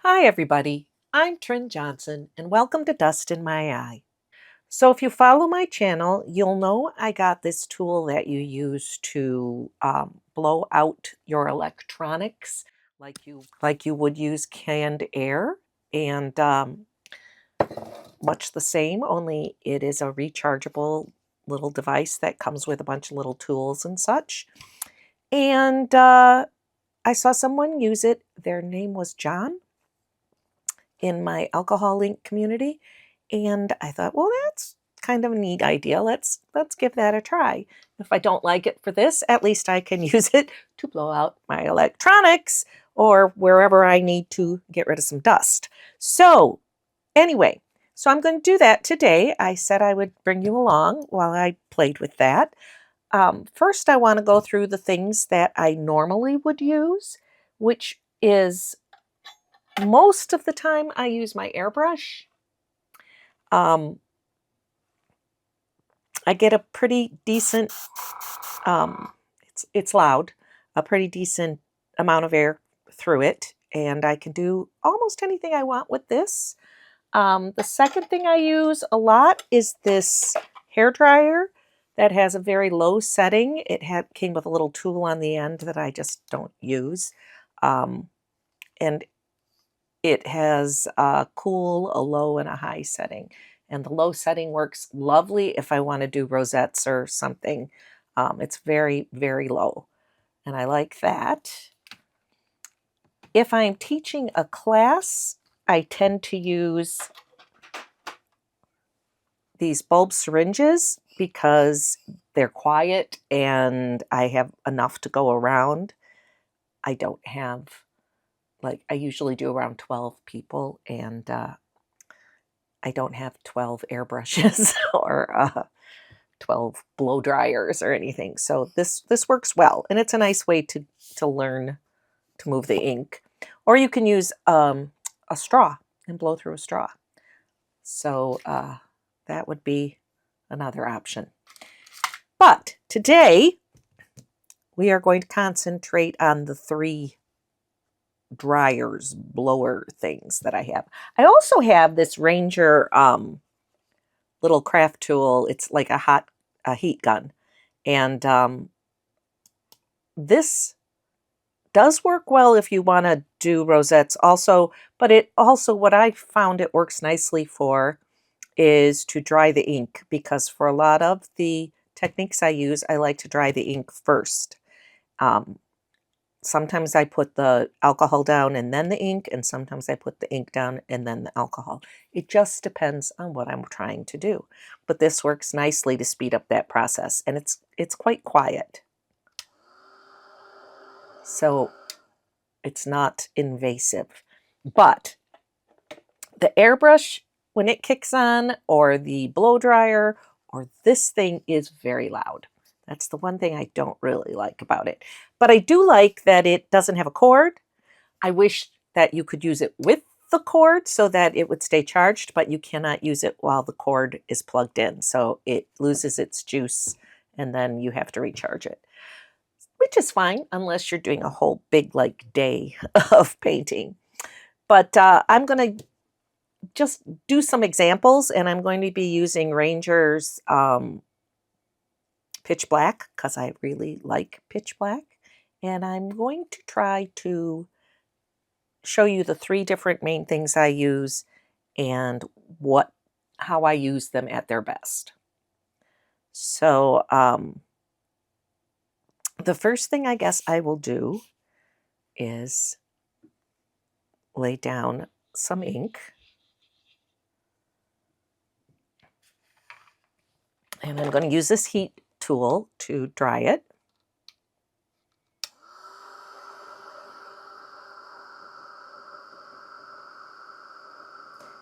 Hi, everybody. I'm Trin Johnson, and welcome to Dust in My Eye. So, if you follow my channel, you'll know I got this tool that you use to blow out your electronics, like you would use canned air, and much the same. Only it is a rechargeable little device that comes with a bunch of little tools and such. And I saw someone use it. Their name was John in my alcohol link community, and I thought, well, that's kind of a neat idea. Let's give that a try. If I don't like it for this, at least I can use it to blow out my electronics or wherever I need to get rid of some dust. So anyway, so I'm going to do that today. I said I would bring you along while I played with that. First, I want to go through the things that I normally would use, which is most of the time I use my airbrush. Um, I get a pretty decent, it's loud, a pretty decent amount of air through it, and I can do almost anything I want with this. The second thing I use a lot is this hair dryer that has a very low setting. It came with a little tool on the end that I just don't use. And it has a cool, a low, and a high setting. And the low setting works lovely if I want to do rosettes or something. It's very, very low, and I like that. If I'm teaching a class, I tend to use these bulb syringes because they're quiet and I have enough to go around. I don't have, I usually do around 12 people, and I don't have 12 airbrushes or 12 blow dryers or anything. So this works well, and it's a nice way to learn to move the ink. Or you can use a straw and blow through a straw. So that would be another option. But today we are going to concentrate on the three dryers, blower things that I have. I also have this Ranger little craft tool. It's like a heat gun, and this does work well if you want to do rosettes also. But it also, what I found it works nicely for is to dry the ink, because for a lot of the techniques I use, I like to dry the ink first. Sometimes I put the alcohol down and then the ink, and sometimes I put the ink down and then the alcohol. It just depends on what I'm trying to do. But this works nicely to speed up that process, and it's quite quiet. So it's not invasive. But the airbrush, when it kicks on, or the blow dryer, or this thing, is very loud. That's the one thing I don't really like about it. But I do like that it doesn't have a cord. I wish that you could use it with the cord so that it would stay charged, but you cannot use it while the cord is plugged in. So it loses its juice, and then you have to recharge it, which is fine unless you're doing a whole big day of painting. But I'm going to just do some examples, and I'm going to be using Ranger's pitch black because I really like pitch black. And I'm going to try to show you the three different main things I use and how I use them at their best. So the first thing I guess I will do is lay down some ink. And I'm going to use this heat tool to dry it.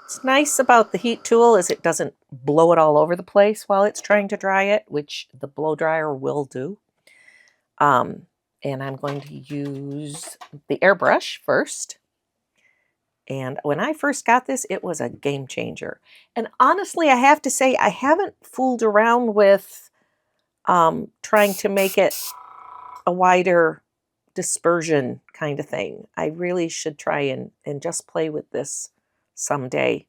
What's nice about the heat tool is it doesn't blow it all over the place while it's trying to dry it, which the blow dryer will do. And I'm going to use the airbrush first. And when I first got this, it was a game changer. And honestly, I have to say, I haven't fooled around with trying to make it a wider dispersion kind of thing. I really should try and just play with this someday.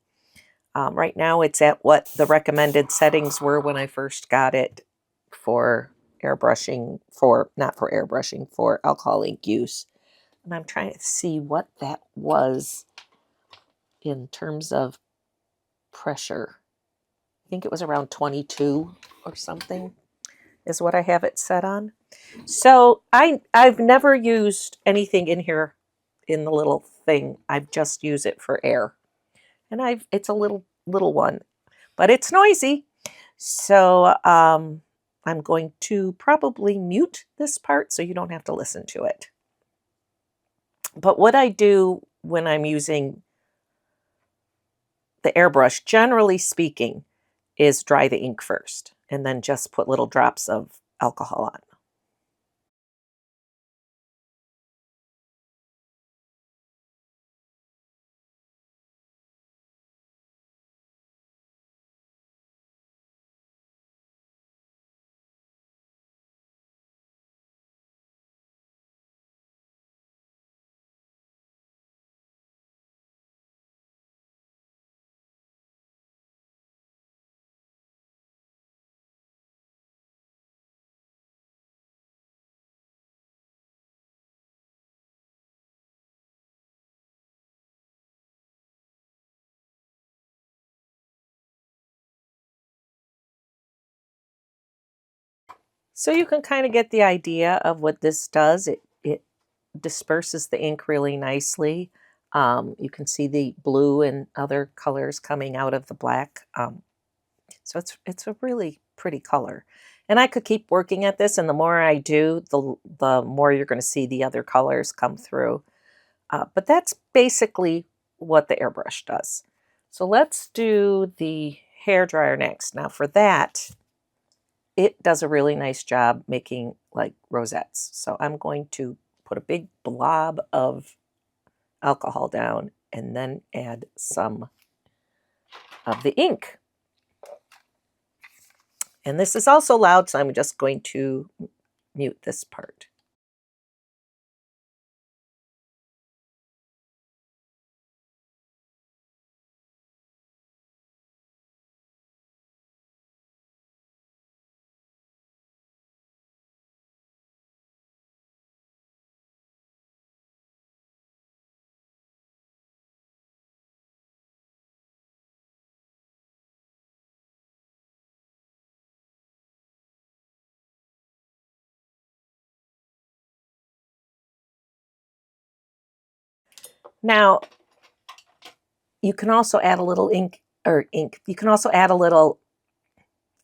Right now it's at what the recommended settings were when I first got it for airbrushing, not for airbrushing, for alcohol ink use. And I'm trying to see what that was in terms of pressure. I think it was around 22 or something is what I have it set on. So I've never used anything in here in the little thing. I've just used it for air. And it's a little one, but it's noisy. So I'm going to probably mute this part so you don't have to listen to it. But what I do when I'm using the airbrush, generally speaking, is dry the ink first and then just put little drops of alcohol on. So you can kind of get the idea of what this does. It disperses the ink really nicely. You can see the blue and other colors coming out of the black. So it's a really pretty color. And I could keep working at this, and the more I do, the more you're going to see the other colors come through. But that's basically what the airbrush does. So let's do the hair dryer next. Now for that, it does a really nice job making like rosettes. So I'm going to put a big blob of alcohol down and then add some of the ink. And this is also loud, so I'm just going to mute this part. Now, you can also add a little ink. You can also add a little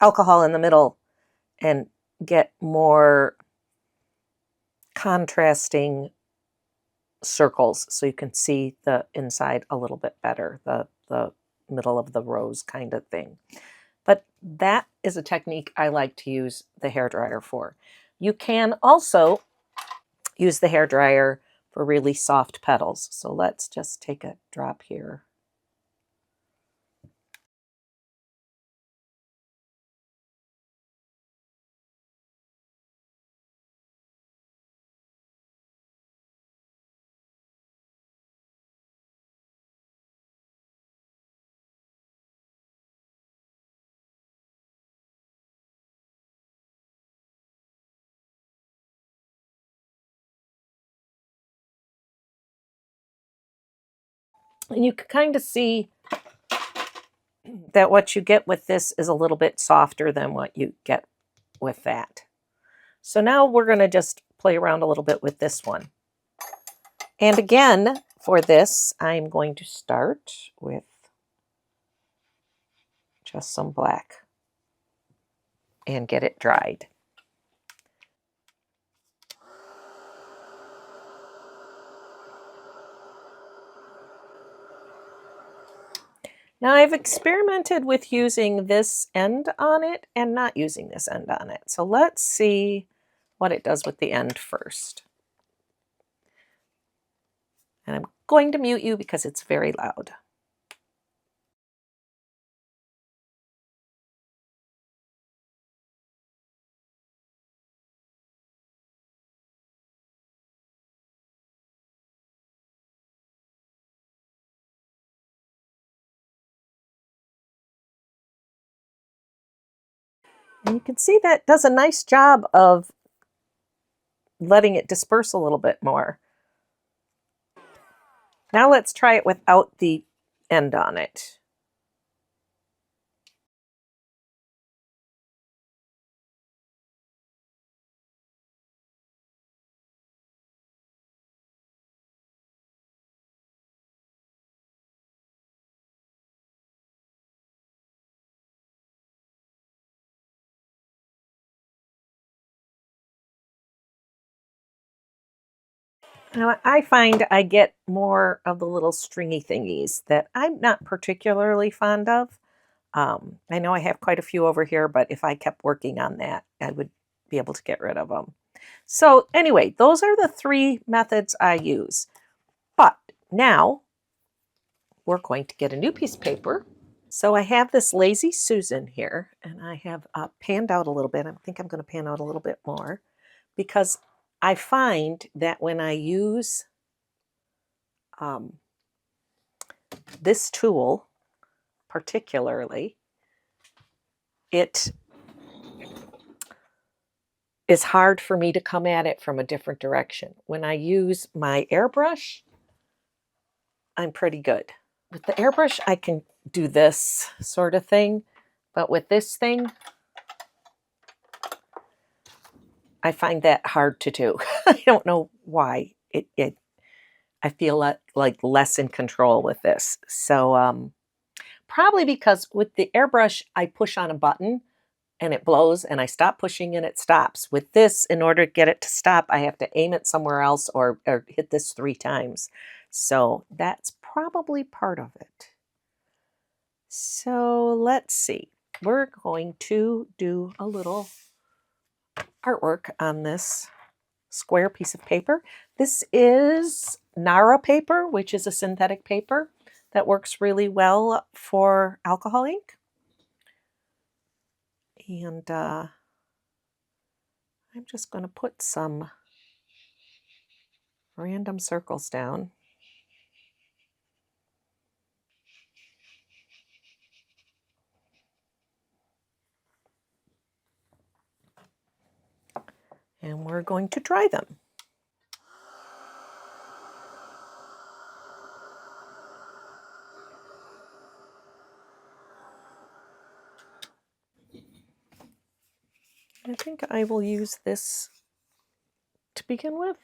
alcohol in the middle and get more contrasting circles so you can see the inside a little bit better, the middle of the rose kind of thing. But that is a technique I like to use the hairdryer for. You can also use the hairdryer for really soft petals. So let's just take a drop here. And you can kind of see that what you get with this is a little bit softer than what you get with that. So now we're going to just play around a little bit with this one. And again, for this, I'm going to start with just some black and get it dried. Now I've experimented with using this end on it and not using this end on it. So let's see what it does with the end first. And I'm going to mute you because it's very loud. And you can see that does a nice job of letting it disperse a little bit more. Now let's try it without the end on it. Now, I find I get more of the little stringy thingies that I'm not particularly fond of. I know I have quite a few over here, but if I kept working on that, I would be able to get rid of them. So anyway, those are the three methods I use. But now we're going to get a new piece of paper. So I have this Lazy Susan here, and I have panned out a little bit. I think I'm going to pan out a little bit more because I find that when I use this tool particularly, it is hard for me to come at it from a different direction. When I use my airbrush, I'm pretty good. With the airbrush, I can do this sort of thing, but with this thing, I find that hard to do. I don't know why. I feel like less in control with this. So probably because with the airbrush, I push on a button and it blows and I stop pushing and it stops. With this, in order to get it to stop, I have to aim it somewhere else or hit this 3 times. So that's probably part of it. So let's see. We're going to do a little artwork on this square piece of paper. This is Nara paper, which is a synthetic paper that works really well for alcohol ink. And I'm just going to put some random circles down. And we're going to dry them. I think I will use this to begin with.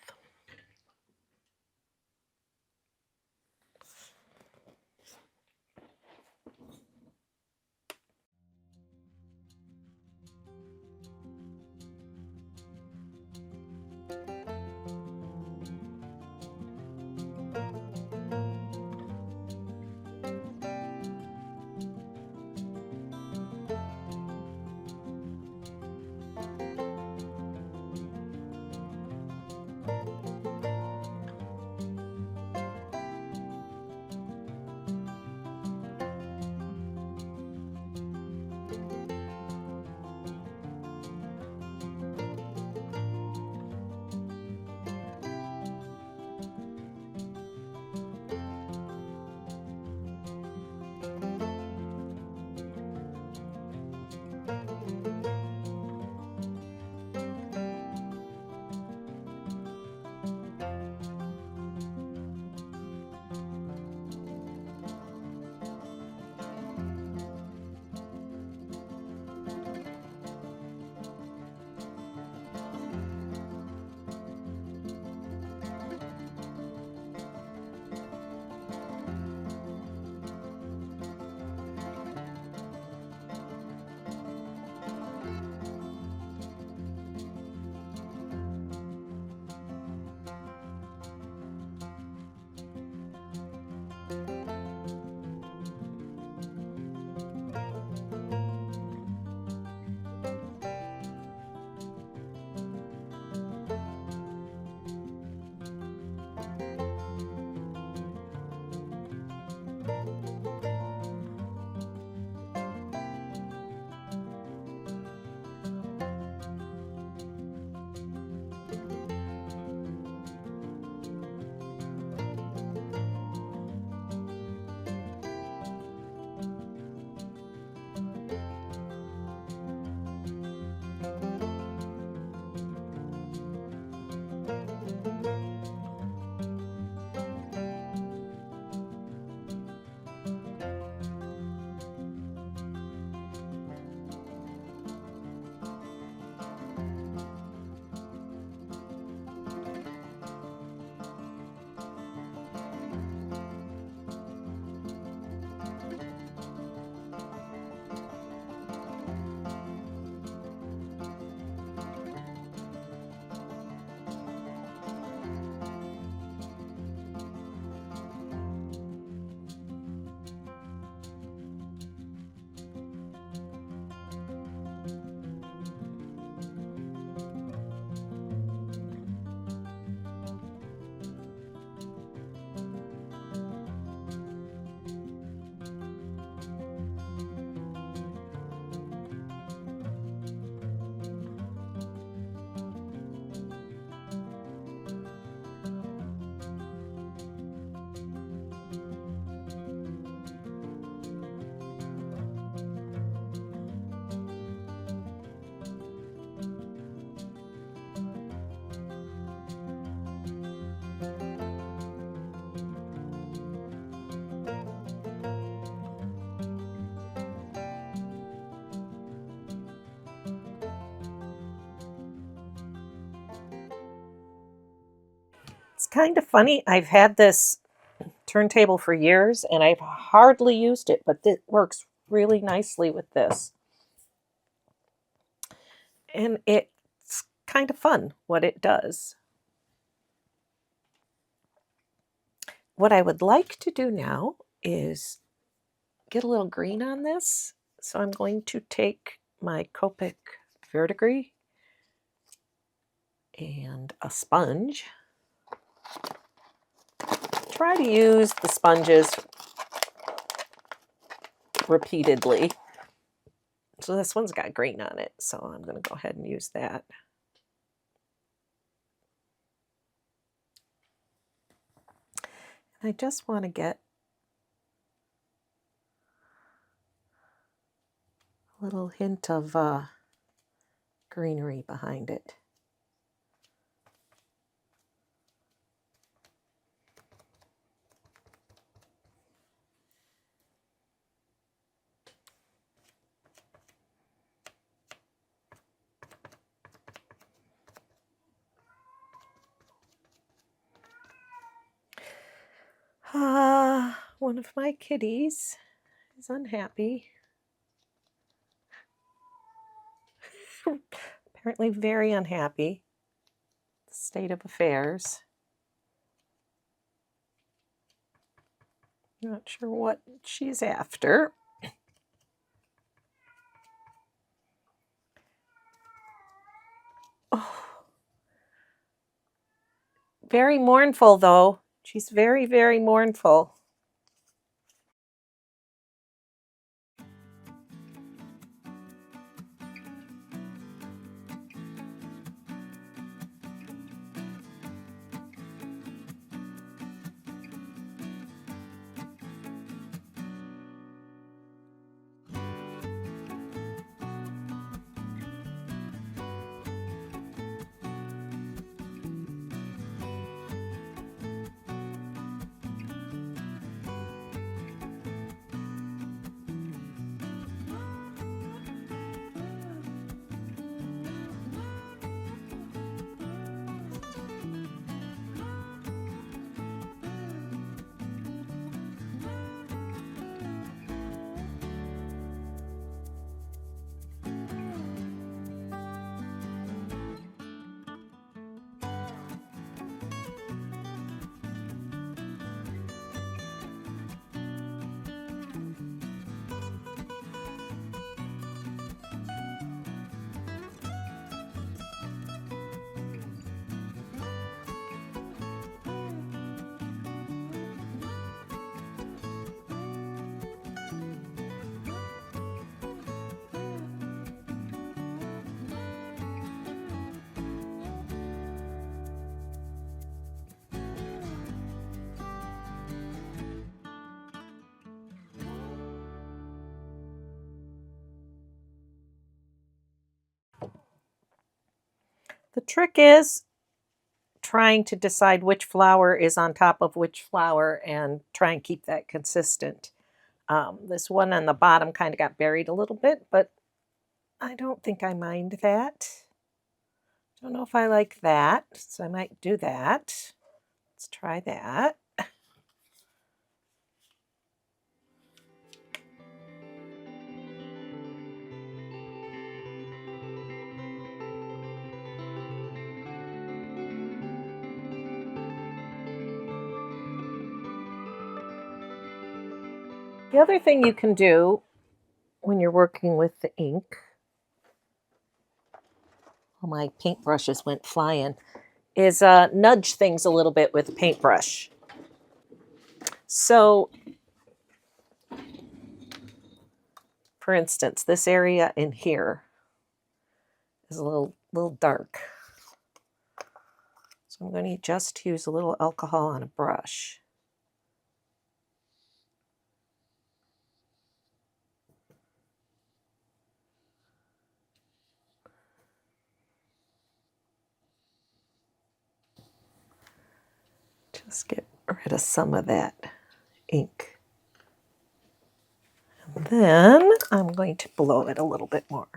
It's kind of funny. I've had this turntable for years and I've hardly used it, but it works really nicely with this. And it's kind of fun what it does. What I would like to do now is get a little green on this. So I'm going to take my Copic verdigris and a sponge. Try to use the sponges repeatedly. So this one's got green on it, so I'm going to go ahead and use that. And I just want to get a little hint of greenery behind it. One of my kitties is unhappy. Apparently very unhappy. State of affairs. Not sure what she's after. Oh. Very mournful though. She's very, very mournful. The trick is trying to decide which flower is on top of which flower and try and keep that consistent. This one on the bottom kind of got buried a little bit, but I don't think I mind that. Don't know if I like that, so I might do that. Let's try that. The other thing you can do when you're working with the ink, oh, my paintbrushes went flying, is nudge things a little bit with a paintbrush. So, for instance, this area in here is a little dark. So I'm going to just use a little alcohol on a brush. Just get rid of some of that ink. And then I'm going to blow it a little bit more.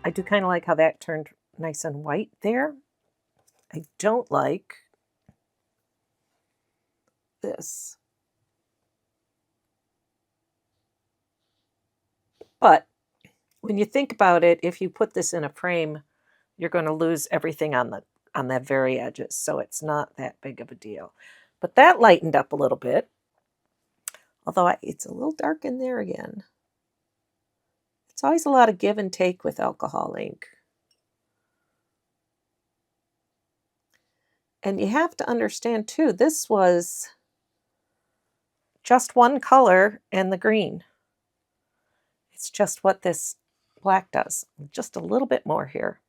I do kind of like how that turned nice and white there. I don't like this. But when you think about it, if you put this in a frame, you're going to lose everything on the very edges, so it's not that big of a deal. But that lightened up a little bit, although it's a little dark in there again. It's always a lot of give and take with alcohol ink. And you have to understand too, this was just one color and the green. It's just what this black does. Just a little bit more here.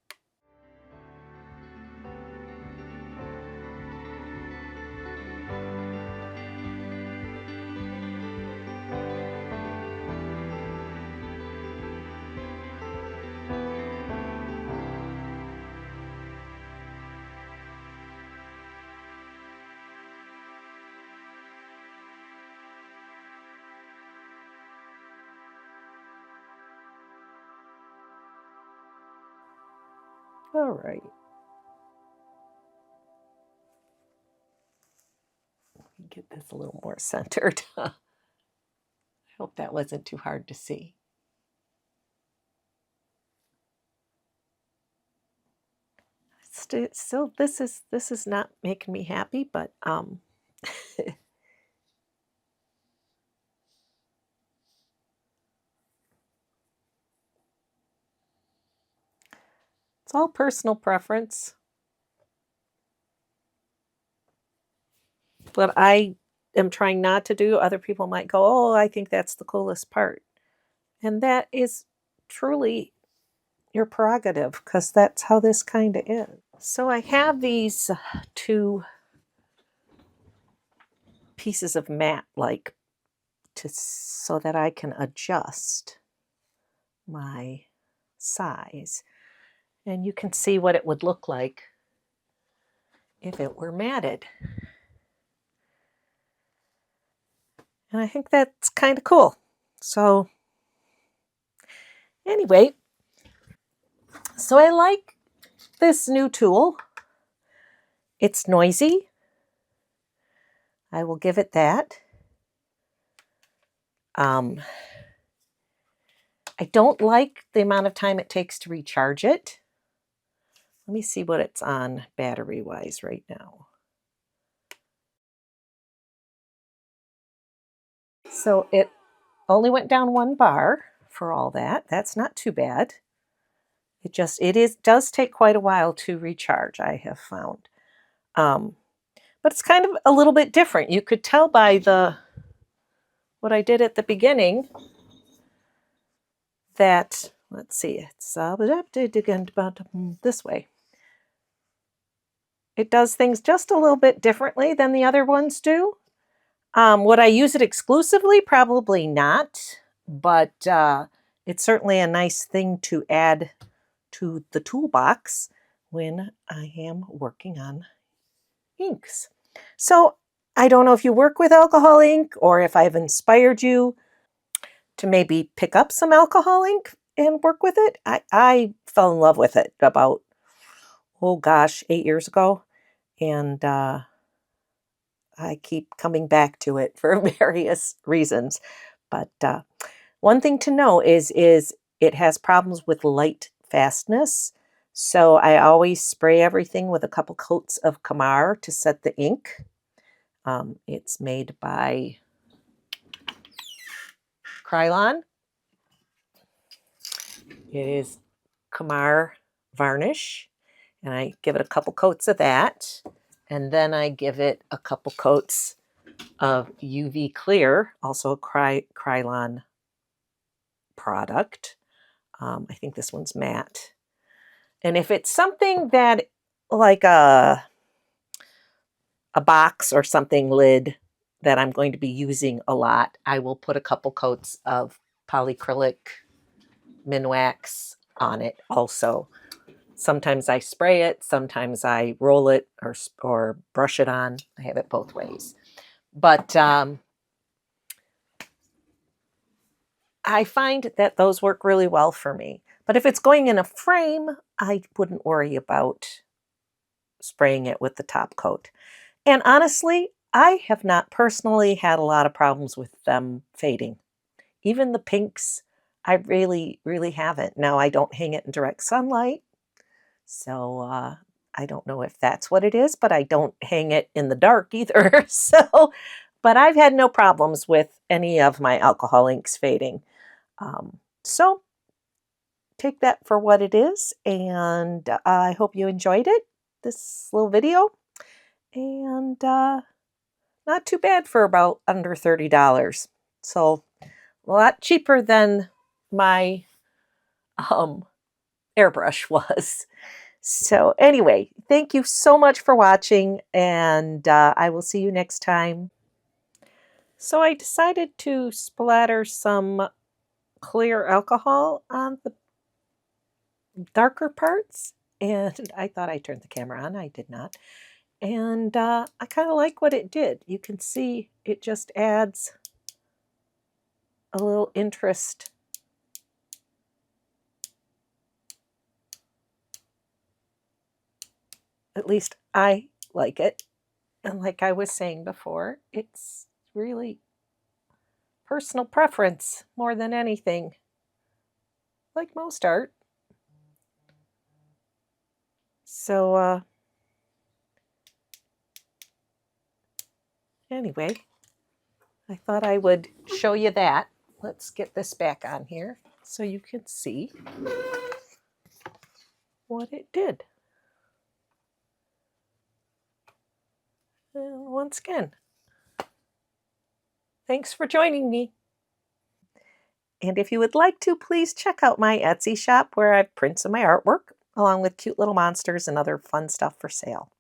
All right. Get this a little more centered. I hope that wasn't too hard to see. Still, this is not making me happy, but it's all personal preference. But I am trying not to do. Other people might go, "Oh, I think that's the coolest part," and that is truly your prerogative, because that's how this kind of is. So I have these two pieces of mat, like, so that I can adjust my size, and you can see what it would look like if it were matted. And I think that's kind of cool. So anyway, so I like this new tool. It's noisy. I will give it that. I don't like the amount of time it takes to recharge it. Let me see what it's on battery-wise right now. So it only went down 1 bar for all that. That's not too bad. It does take quite a while to recharge, I have found. But it's kind of a little bit different. You could tell by what I did at the beginning that, let's see, it's this way. It does things just a little bit differently than the other ones do. Would I use it exclusively? Probably not, but it's certainly a nice thing to add to the toolbox when I am working on inks. So I don't know if you work with alcohol ink or if I've inspired you to maybe pick up some alcohol ink and work with it. I fell in love with it about, 8 years ago. And I keep coming back to it for various reasons. But one thing to know is it has problems with light fastness. So I always spray everything with a couple coats of Camar to set the ink. It's made by Krylon. It is Camar varnish, and I give it a couple coats of that, and then I give it a couple coats of UV clear, also a Krylon product. I think this one's matte. And if it's something that, like a box or something lid that I'm going to be using a lot, I will put a couple coats of polyacrylic Minwax on it also. Sometimes I spray it, sometimes I roll it or brush it on. I have it both ways. But I find that those work really well for me. But if it's going in a frame, I wouldn't worry about spraying it with the top coat. And honestly, I have not personally had a lot of problems with them fading. Even the pinks, I really, really haven't. Now, I don't hang it in direct sunlight, so I don't know if that's what it is, but I don't hang it in the dark either. So, but I've had no problems with any of my alcohol inks fading. So take that for what it is, and I hope you enjoyed it, this little video. And not too bad for about under $30. So a lot cheaper than my um, airbrush was. So anyway, thank you so much for watching, and I will see you next time. So I decided to splatter some clear alcohol on the darker parts, and I thought I turned the camera on. I did not. And I kind of like what it did. You can see it just adds a little interest. At least I like it. And like I was saying before, it's really personal preference more than anything, like most art. So anyway, I thought I would show you that. Let's get this back on here so you can see what it did. And once again, thanks for joining me. And if you would like to, please check out my Etsy shop where I print some of my artwork, along with cute little monsters and other fun stuff for sale.